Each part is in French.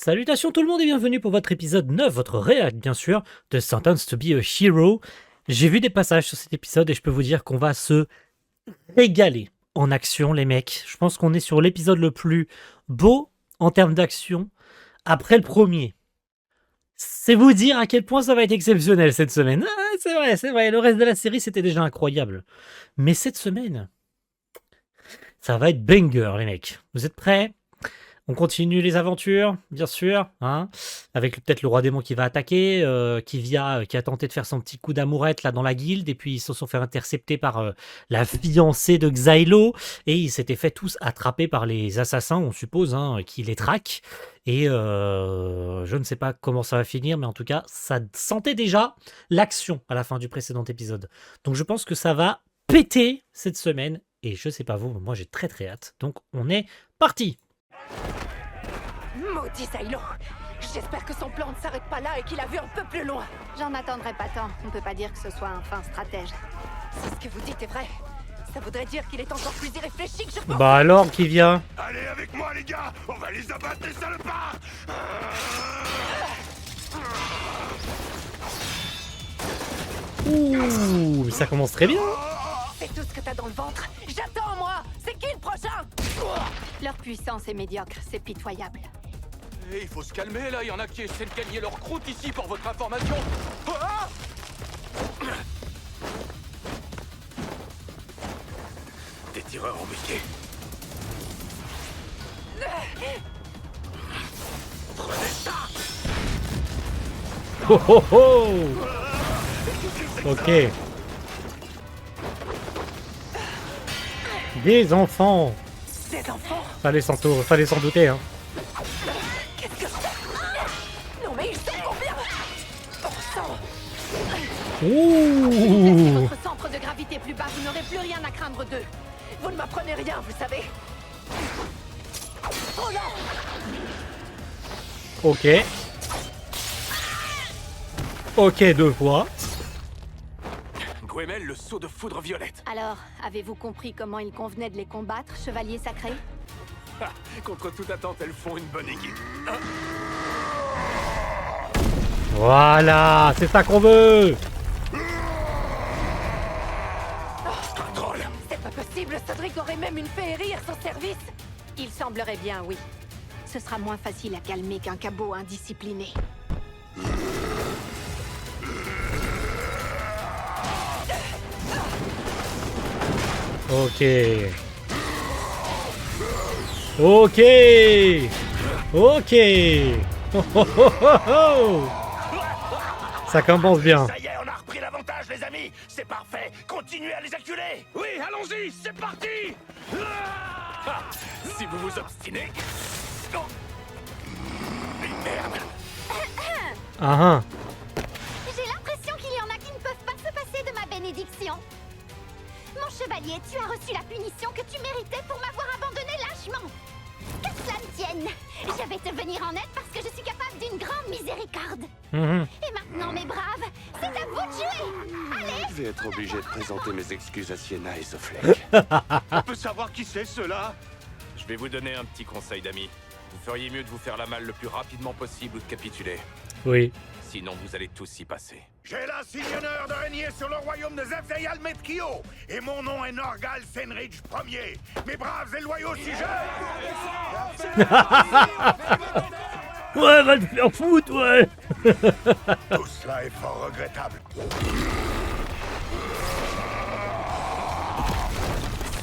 Salutations tout le monde et bienvenue pour votre épisode 9, votre réact bien sûr, de Sentenced to be a Hero. J'ai vu des passages sur cet épisode et je peux vous dire qu'on va se régaler en action les mecs. Je pense qu'on est sur l'épisode le plus beau en termes d'action après le premier. C'est vous dire à quel point ça va être exceptionnel cette semaine. Ah, c'est vrai, le reste de la série c'était déjà incroyable. Mais cette semaine, ça va être banger les mecs. Vous êtes prêts ? On continue les aventures, bien sûr, hein, avec peut-être le roi démon qui va attaquer, qui a tenté de faire son petit coup d'amourette là dans la guilde, et puis ils se sont fait intercepter par la fiancée de Xylo, et ils s'étaient fait tous attraper par les assassins, on suppose, hein, qui les traquent. Et je ne sais pas comment ça va finir, mais en tout cas, ça sentait déjà l'action à la fin du précédent épisode. Donc je pense que ça va péter cette semaine, et je sais pas vous, mais moi j'ai très très hâte. Donc on est parti! Maudit Xylo! J'espère que son plan ne s'arrête pas là et qu'il a vu un peu plus loin. J'en attendrai pas tant. On peut pas dire que ce soit un fin stratège. Si ce que vous dites est vrai, ça voudrait dire qu'il est encore plus irréfléchi que je pense. Bah alors, qui vient? Allez avec moi les gars, on va les abattre les salopards. Ouh, ça commence très bien. C'est tout ce que t'as dans le ventre. J'attends moi. C'est qui le prochain? Leur puissance est médiocre, c'est pitoyable. Et il faut se calmer là, il y en a qui essaient de gagner leur croûte ici pour votre information. Ah, Des tireurs embusqués. Prenez ça. Oh oh oh. Ok. Des enfants. Des enfants? Fallait s'en douter, hein. Qu'est-ce que c'est? Non mais ils sont combien? Bon sang! Ouh. Votre centre de gravité plus bas, vous n'aurez plus rien à craindre d'eux. Vous ne m'apprenez rien, vous savez. Oh non! Ok. Ok, deux fois. Gwemel, le saut de foudre violette. Alors, avez-vous compris comment il convenait de les combattre, chevalier sacré? Ah, contre toute attente, elles font une bonne équipe. Voilà, c'est ça qu'on veut. Un troll. C'est pas possible, Cédric aurait même une féerie à son service. Il semblerait bien, oui. Ce sera moins facile à calmer qu'un cabot indiscipliné. Ok. Ok. Ok. Oh, oh, oh, oh, oh. Ça commence bien. Ça y est, on a repris l'avantage les amis. C'est parfait. Continuez à les acculer. Oui, allons-y, c'est parti. Ah, si vous vous obstinez. Oh. Merde. Ah, J'ai l'impression qu'il y en a qui ne peuvent pas se passer de ma bénédiction. Mon chevalier, tu as reçu la punition que tu méritais pour m'avoir abandonné lâchement. Que cela ne tienne, je vais te venir en aide parce que je suis capable d'une grande miséricorde. Et maintenant, mes braves, c'est à vous de jouer. Allez. Je vais être obligé de présenter mes excuses à Sienna et Soflek. On peut savoir qui c'est ceux-là? Je vais vous donner un petit conseil d'amis. Vous feriez mieux de vous faire la malle le plus rapidement possible ou de capituler. oui. Sinon, vous allez tous y passer. J'ai l'insigne honneur de régner sur le royaume de Zephdayal Metkio. Et mon nom est Norgal Senridge Ier. Mes braves et loyaux sujets. Ouais, va te faire foutre, ouais. Tout cela est fort regrettable.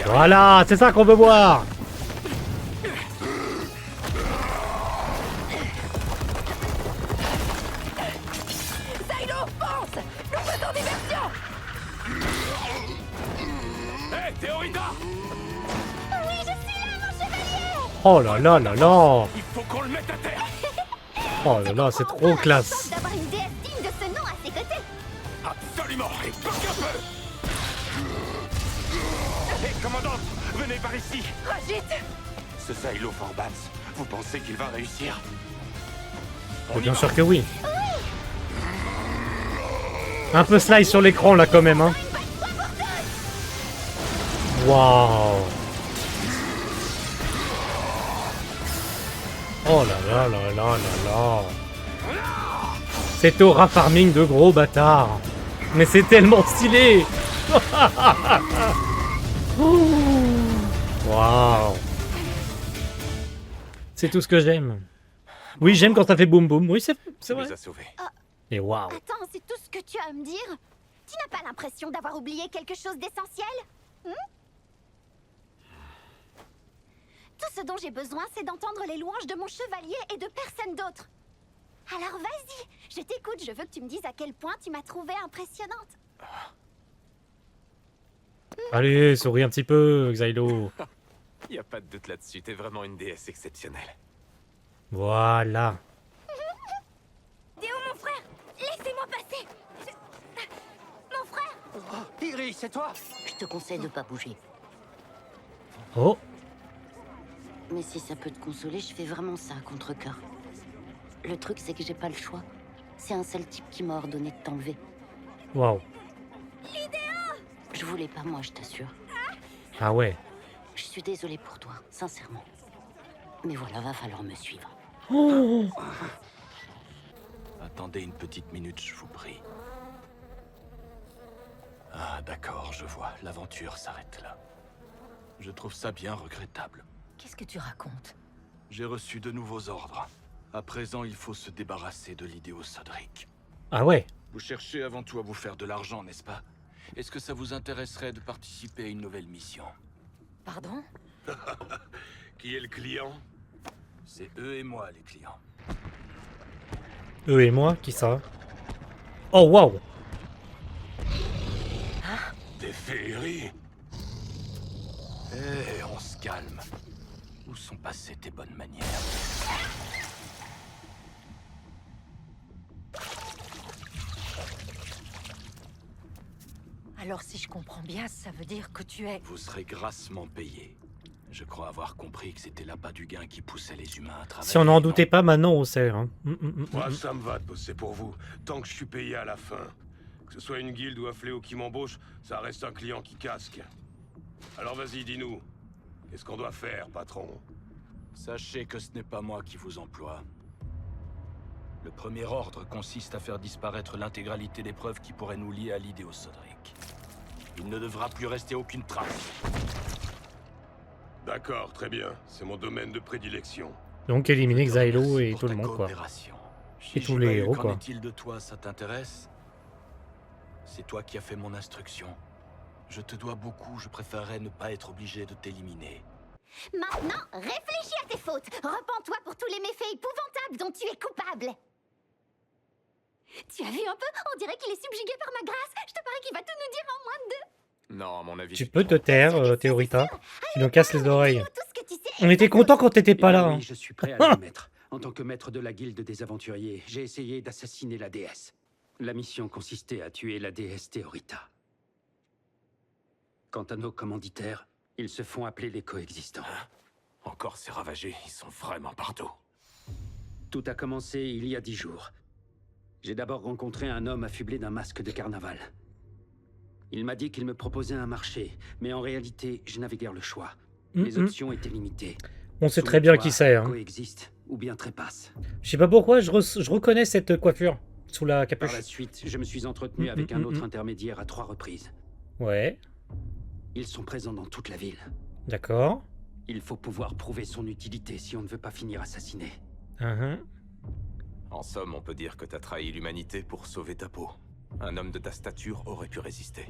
Voilà, c'est ça qu'on veut voir. Xylo, fonce! Nous faisons diversion! Hé, Théorita! Oui, je suis là, mon chevalier. Oh là là là là. Il faut qu'on le mette à terre! Oh là là, c'est trop classe. D'avoir une déesse digne de ce nom à ses côtés. Absolument! Et bloquez un peu! Hé, commandante, venez par ici. Rajit! Ce Xylo Forbans, vous pensez qu'il va réussir? Bien sûr que oui. Un peu slice sur l'écran là quand même, hein. Waouh. Oh là là là là là là. C'est aura farming de gros bâtards. Mais c'est tellement stylé. Waouh. C'est tout ce que j'aime. Oui, j'aime quand ça fait boum boum. Oui, c'est Tu vrai. nous as sauvés. Et waouh. Attends, c'est tout ce que tu as à me dire? Tu n'as pas l'impression d'avoir oublié quelque chose d'essentiel? Tout ce dont j'ai besoin, c'est d'entendre les louanges de mon chevalier et de personne d'autre. Alors vas-y, je t'écoute, je veux que tu me dises à quel point tu m'as trouvée impressionnante. Allez, souris un petit peu, Xylo. Y a pas de doute là-dessus, t'es vraiment une déesse exceptionnelle. Voilà. T'es où mon frère? Laissez-moi passer. Mon frère! Oh, Iris, c'est toi? Je te conseille de pas bouger. Oh. Mais si ça peut te consoler, je fais vraiment ça à contre-cœur. Le truc, c'est que j'ai pas le choix. C'est un seul type qui m'a ordonné de t'enlever. Waouh. Je voulais pas, moi, je t'assure. Ah ouais. Je suis désolée pour toi, sincèrement. Mais voilà, va falloir me suivre. Attendez une petite minute, je vous prie. Ah, d'accord, je vois. L'aventure s'arrête là. Je trouve ça bien regrettable. Qu'est-ce que tu racontes? J'ai reçu de nouveaux ordres. À présent, il faut se débarrasser de l'idéo Sodric. Ah ouais. Vous cherchez avant tout à vous faire de l'argent, n'est-ce pas? Est-ce que ça vous intéresserait de participer à une nouvelle mission? Pardon? Qui est le client? C'est eux et moi, les clients. Eux et moi, qui ça? Oh waouh. Des féeries? Eh, on se calme. Où sont passées tes bonnes manières? Alors si je comprends bien, ça veut dire que tu es... Vous serez grassement payé. Je crois avoir compris que c'était l'appât du gain qui poussait les humains à travailler. Si on n'en doutait pas, maintenant on sait. Hein. Moi, ça me va de bosser pour vous, tant que je suis payé à la fin. Que ce soit une guilde ou un fléau qui m'embauche, ça reste un client qui casque. Alors vas-y, dis-nous. Qu'est-ce qu'on doit faire, patron? Sachez que ce n'est pas moi qui vous emploie. Le premier ordre consiste à faire disparaître l'intégralité des preuves qui pourraient nous lier à l'idéo Sodric. Il ne devra plus rester aucune trace. D'accord, très bien. C'est mon domaine de prédilection. Donc éliminer Xylo Merci et pour tout ta le monde, quoi. coopération. Et tous les héros, quoi. Qu'en est-il de toi, ça t'intéresse? C'est toi qui as fait mon instruction. Je te dois beaucoup, je préférerais ne pas être obligé de t'éliminer. Maintenant, réfléchis à tes fautes. Repens-toi pour tous les méfaits épouvantables dont tu es coupable. Tu as vu un peu? On dirait qu'il est subjugué par ma grâce. Je te parie qu'il va tout nous dire en moins de 2. Non, à mon avis... Tu peux te taire, Théorita. Tu nous casses les oreilles. Dis-nous tout ce que tu sais. On était content quand t'étais pas là. Oui, hein. je suis prêt à l'admettre. En tant que maître de la guilde des aventuriers, j'ai essayé d'assassiner la déesse. La mission consistait à tuer la déesse Théorita. Quant à nos commanditaires, ils se font appeler les coexistants. Encore ces ravagés, ils sont vraiment partout. Tout a commencé il y a 10 jours. J'ai d'abord rencontré un homme affublé d'un masque de carnaval. Il m'a dit qu'il me proposait un marché, mais en réalité, je n'avais guère le choix. Les options étaient limitées. On sait très bien qui c'est. Hein. Coexiste ou bien trépasse. Je sais pas pourquoi, je reconnais cette coiffure sous la Par capuche. la suite, je me suis entretenu avec un autre intermédiaire à 3 reprises. Ouais, Ils sont présents dans toute la ville. d'accord. Il faut pouvoir prouver son utilité si on ne veut pas finir assassiné. En somme, on peut dire que t'as trahi l'humanité pour sauver ta peau. Un homme de ta stature aurait pu résister.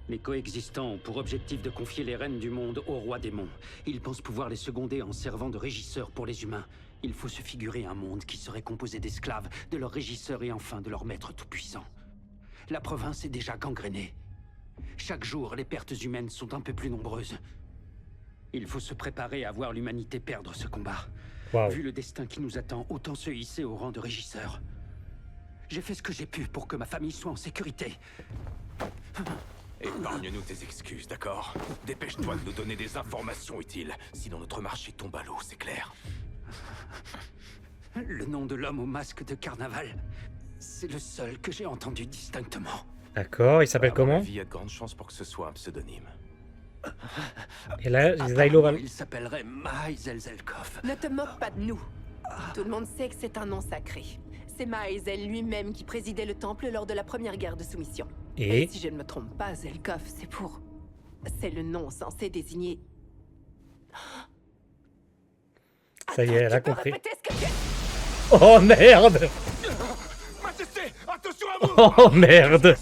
Les coexistants ont pour objectif de confier les rênes du monde au roi démon. Ils pensent pouvoir les seconder en servant de régisseurs pour les humains. Il faut se figurer un monde qui serait composé d'esclaves, de leurs régisseurs et enfin de leur maître tout-puissant. La province est déjà gangrénée. Chaque jour, les pertes humaines sont un peu plus nombreuses. Il faut se préparer à voir l'humanité perdre ce combat. Waouh. Vu le destin qui nous attend, autant se hisser au rang de régisseur. J'ai fait ce que j'ai pu pour que ma famille soit en sécurité. Épargne-nous tes excuses, d'accord? Dépêche-toi de nous donner des informations utiles, sinon notre marché tombe à l'eau, c'est clair. Le nom de l'homme au masque de carnaval, c'est le seul que j'ai entendu distinctement. D'accord, il s'appelle À mon comment? avis, il y a de grandes chances pour que ce soit un pseudonyme. Et là, Xylo va... Il s'appellerait Maï Zelzelkov. Ne te moque pas de nous. Tout le monde sait que c'est un nom sacré. C'est Maëzel lui-même qui présidait le temple lors de la première guerre de soumission. Et si je ne me trompe pas, Zelkov, c'est le nom censé désigner... ça y est, elle a Tu peux compris. répéter ce que tu as... Oh merde! Majesté, attention à vous! Oh merde!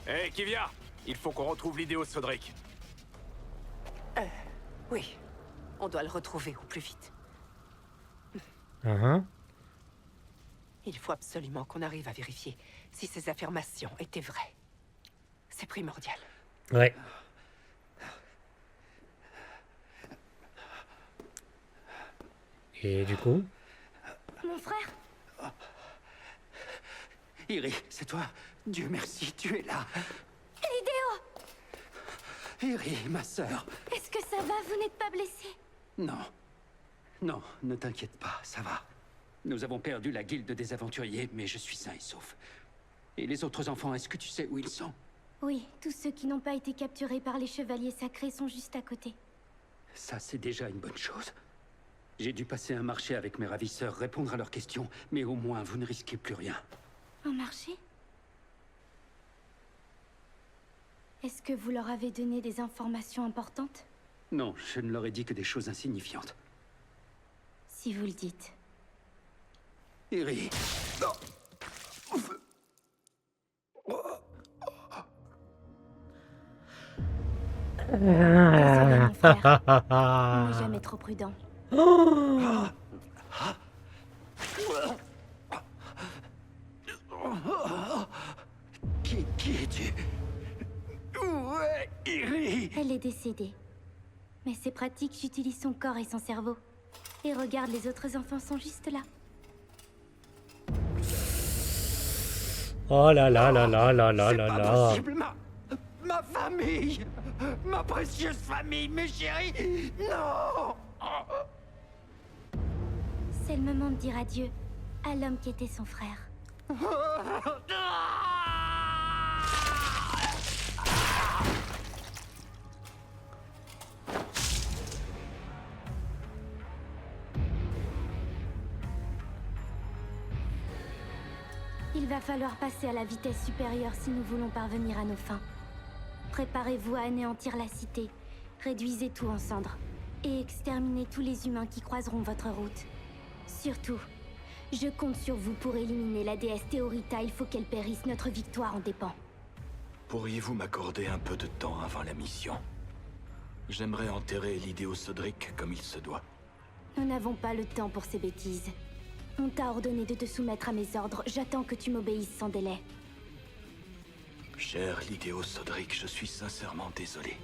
Hé, Kivia, il faut qu'on retrouve l'idéo Sodric. Oui, on doit le retrouver au plus vite. Uh-huh. Il faut absolument qu'on arrive à vérifier si ces affirmations étaient vraies. C'est primordial. Ouais. Et du coup? Mon frère, Iri, c'est toi? Dieu merci, tu es là. Idéo, Iri, ma sœur. est-ce que ça va? Vous n'êtes pas blessé? Non. Non, ne t'inquiète pas, ça va. Nous avons perdu la guilde des aventuriers, mais je suis sain et sauf. Et les autres enfants, est-ce que tu sais où ils sont? Oui, tous ceux qui n'ont pas été capturés par les chevaliers sacrés sont juste à côté. Ça, c'est déjà une bonne chose. J'ai dû passer un marché avec mes ravisseurs, répondre à leurs questions, mais au moins, vous ne risquez plus rien. Un marché? Est-ce que vous leur avez donné des informations importantes? Non, je ne leur ai dit que des choses insignifiantes. Si vous le dites. Iri. Désolé, mon frère. On n'est jamais trop prudent. Qui es-tu? Où est Iri? Elle est décédée. Mais c'est pratique, j'utilise son corps et son cerveau. Et regarde, les autres enfants sont juste là. Oh là là là là là là C'est là pas là. possible, ma famille! Ma précieuse famille, mes chéris! Non! C'est le moment de dire adieu à l'homme qui était son frère. Il va falloir passer à la vitesse supérieure si nous voulons parvenir à nos fins. Préparez-vous à anéantir la cité, réduisez tout en cendres, et exterminez tous les humains qui croiseront votre route. Surtout, je compte sur vous pour éliminer la déesse Théorita, il faut qu'elle périsse, notre victoire en dépend. Pourriez-vous m'accorder un peu de temps avant la mission? J'aimerais enterrer l'idéo Sodric comme il se doit. Nous n'avons pas le temps pour ces bêtises. On t'a ordonné de te soumettre à mes ordres, j'attends que tu m'obéisses sans délai. Cher l'idéo Sodric, je suis sincèrement désolé.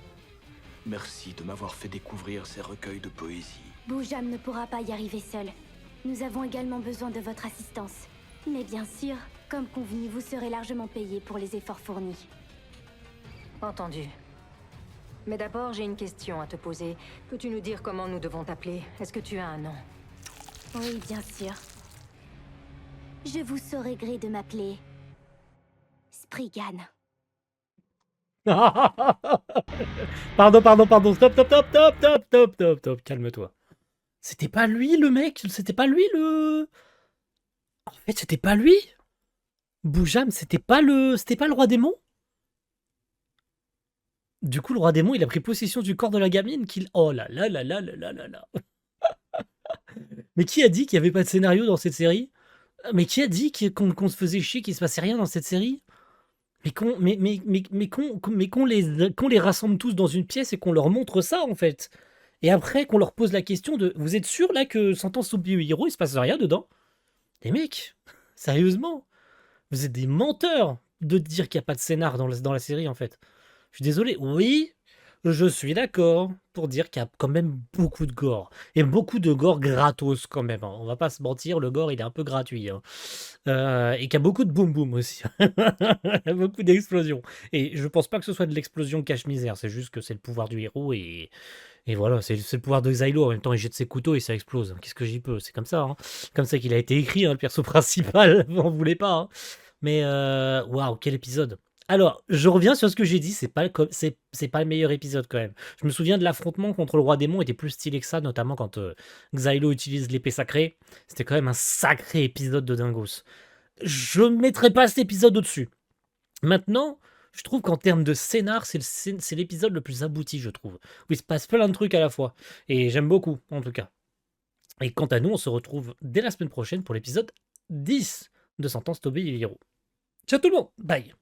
Merci de m'avoir fait découvrir ces recueils de poésie. Boujam ne pourra pas y arriver seul. Nous avons également besoin de votre assistance. Mais bien sûr, comme convenu, vous serez largement payé pour les efforts fournis. Entendu. Mais d'abord, j'ai une question à te poser. Peux-tu nous dire comment nous devons t'appeler? Est-ce que tu as un nom? Oui, bien sûr. Je vous saurai gré de m'appeler... Spriggan. Pardon. Stop. Calme-toi. C'était pas lui le mec? C'était pas lui le... En fait, c'était pas lui? Boujam, c'était pas le roi démon? Du coup, le roi démon, il a pris possession du corps de la gamine qu'il... Oh là là là là là là là là. Mais qui a dit qu'il n'y avait pas de scénario dans cette série? Mais qui a dit qu'on se faisait chier, qu'il se passait rien dans cette série? Mais qu'on les rassemble tous dans une pièce et qu'on leur montre ça, en fait. Et après, qu'on leur pose la question de... Vous êtes sûr, là, que Sentence to be a Hero, il se passe rien dedans? Les mecs, sérieusement, vous êtes des menteurs de dire qu'il n'y a pas de scénar dans la série, en fait. Je suis désolé. Oui, je suis d'accord pour dire qu'il y a quand même beaucoup de gore. Et beaucoup de gore gratos, quand même. Hein. On va pas se mentir, le gore, il est un peu gratuit. Hein. Et qu'il y a beaucoup de boum-boum aussi. Beaucoup d'explosions. Et je pense pas que ce soit de l'explosion cache-misère. C'est juste que c'est le pouvoir du héros et voilà, c'est le pouvoir de Xylo. En même temps, il jette ses couteaux et ça explose. Qu'est-ce que j'y peux? C'est comme ça. Hein. Comme ça qu'il a été écrit, hein, le perso principal. On voulait pas. Hein. Mais waouh, quel épisode. Alors, je reviens sur ce que j'ai dit, c'est pas le meilleur épisode quand même. Je me souviens de l'affrontement contre le roi démon était plus stylé que ça, notamment quand Xylo utilise l'épée sacrée. C'était quand même un sacré épisode de dingos. Je ne mettrai pas cet épisode au-dessus. Maintenant, je trouve qu'en termes de scénar, c'est l'épisode le plus abouti, je trouve. Où il se passe plein de trucs à la fois. Et j'aime beaucoup, en tout cas. Et quant à nous, on se retrouve dès la semaine prochaine pour l'épisode 10 de Sentence Toby et Hiro. Ciao tout le monde, bye.